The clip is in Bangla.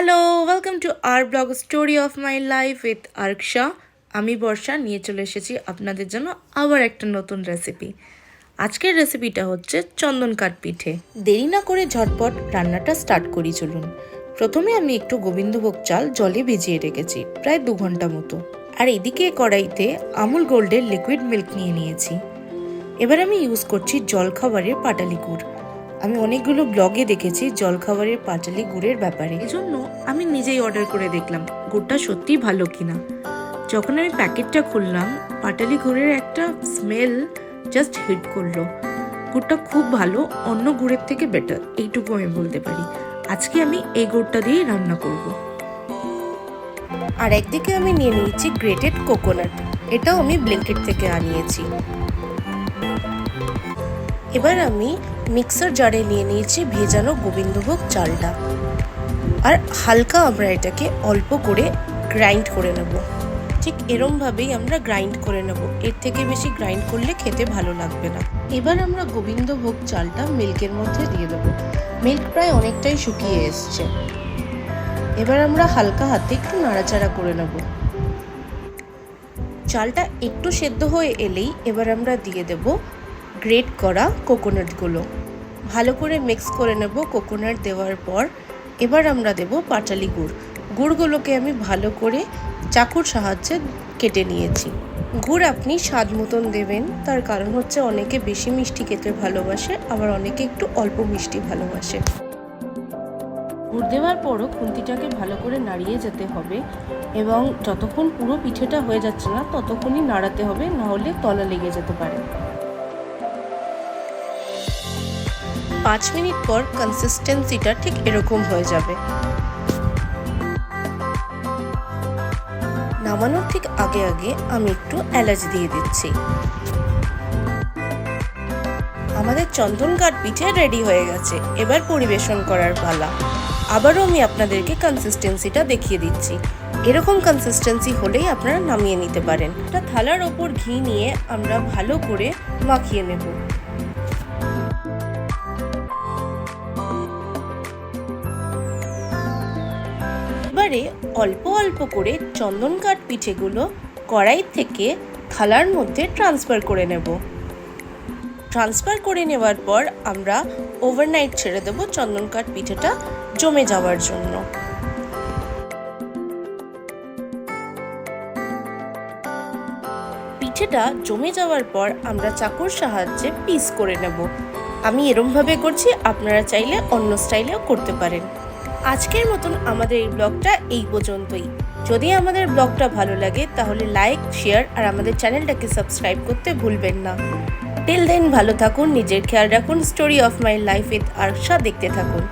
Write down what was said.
Hello, welcome to our blog story of my life with Araksha. আমি বর্ষা নিয়ে চলে এসেছি আপনাদের জন্য আবার একটা নতুন রেসিপি। আজকের রেসিপিটা হচ্ছে চন্দন কাঠ পিঠে। দেরি না করে ঝটপট রান্নাটা স্টার্ট করি চলুন। প্রথমে আমি একটু গোবিন্দভোগ চাল জলে ভিজিয়ে রেখেছি প্রায় 2 ঘন্টা মতো। আর এদিকে কড়াইতে আমুল গোল্ডের লিকুইড মিল্ক নিয়ে নিয়েছি। এবার আমি ইউজ করছি জলখাবারের পাটালি গুড়। আমি অনেকগুলো ব্লগে দেখেছি জলখাবারের পাটালি গুড়ের ব্যাপারে, এজন্য আমি নিজেই অর্ডার করে দেখলাম গুড়টা সত্যি ভালো কিনা। যখন আমি প্যাকেটটা খুললাম, পাটালি গুড়ের একটা স্মেল জাস্ট হিট করলো। গুড়টা খুব ভালো, অন্য গুড়ের থেকে বেটার, এইটুকু আমি বলতে পারি। আজকে আমি এই গুড়টা দিয়েই রান্না করব। আর একদিকে আমি নিয়ে নিয়েছি গ্রেটেড কোকোনাট, এটাও আমি ব্লিঙ্কিট থেকে আনিয়েছি। এবার আমি মিক্সার জারে নিয়ে নিয়েছি ভেজানো গোবিন্দভোগ চালটা, আর হালকা আমরা এটাকে অল্প করে গ্রাইন্ড করে নেব। ঠিক এরমভাবেই আমরা গ্রাইন্ড করে নেব, এর থেকে বেশি গ্রাইন্ড করলে খেতে ভালো লাগবে না। এবার আমরা গোবিন্দভোগ চালটা মিল্কের মধ্যে দিয়ে দেবো। মিল্ক প্রায় অনেকটাই শুকিয়ে এসছে। এবার আমরা হালকা হাতে একটু নাড়াচাড়া করে নেব। চালটা একটু সেদ্ধ হয়ে এলেই এবার আমরা দিয়ে দেব গ্রেট করা কোকোনাটগুলো। ভালো করে মিক্স করে নেব কোকোনাট দেওয়ার পর। এবার আমরা দেব পাটালি গুড়। গুড়গুলোকে আমি ভালো করে চাকুর সাহায্যে কেটে নিয়েছি। গুড় আপনি স্বাদ মতন দেবেন, তার কারণ হচ্ছে অনেকে বেশি মিষ্টি খেতে ভালোবাসে, আবার অনেকে একটু অল্প মিষ্টি ভালোবাসে। গুড় দেওয়ার পরও খুন্তিটাকে ভালো করে নাড়িয়ে যেতে হবে, এবং যতক্ষণ পুরো পিঠেটা হয়ে যাচ্ছে না ততক্ষণই নাড়াতে হবে, নাহলে তলা লেগে যেতে পারে। 5 মিনিট পর কনসিস্টেন্সিটা ঠিক এরকম হয়ে যাবে। নামানোর ঠিক আগে আগে আমি একটু এলাচ দিয়ে দিচ্ছি। আমাদের চন্দন কাঠ পিঠে রেডি হয়ে গেছে, এবার পরিবেশন করার পালা। আবারও আমি আপনাদেরকে কনসিস্টেন্সিটা দেখিয়ে দিচ্ছি। এরকম কনসিস্টেন্সি হলেই আপনারা নামিয়ে নিতে পারেন। একটা থালার ওপর ঘি নিয়ে আমরা ভালো করে মাখিয়ে নেব। এবারে অল্প অল্প করে চন্দন কাঠ পিঠেগুলো কড়াই থেকে থালার মধ্যে ট্রান্সফার করে নেব। ট্রান্সফার করে নেওয়ার পর আমরা ওভারনাইট ছেড়ে দেব চন্দন কাঠ পিঠেটা জমে যাওয়ার জন্য। পিঠেটা জমে যাওয়ার পর আমরা চাকুর সাহায্যে পিস করে নেব। আমি এরমভাবে করছি, আপনারা চাইলে অন্য স্টাইলেও করতে পারেন। আজকের মতন আমাদের এই ব্লগটা এই পর্যন্তই। যদি আমাদের ব্লগটা ভালো লাগে তাহলে লাইক, শেয়ার আর আমাদের চ্যানেলটাকে সাবস্ক্রাইব করতে ভুলবেন না। টিল দেন ভালো থাকুন, নিজের খেয়াল রাখুন। Story of my life with Araksha দেখতে থাকুন।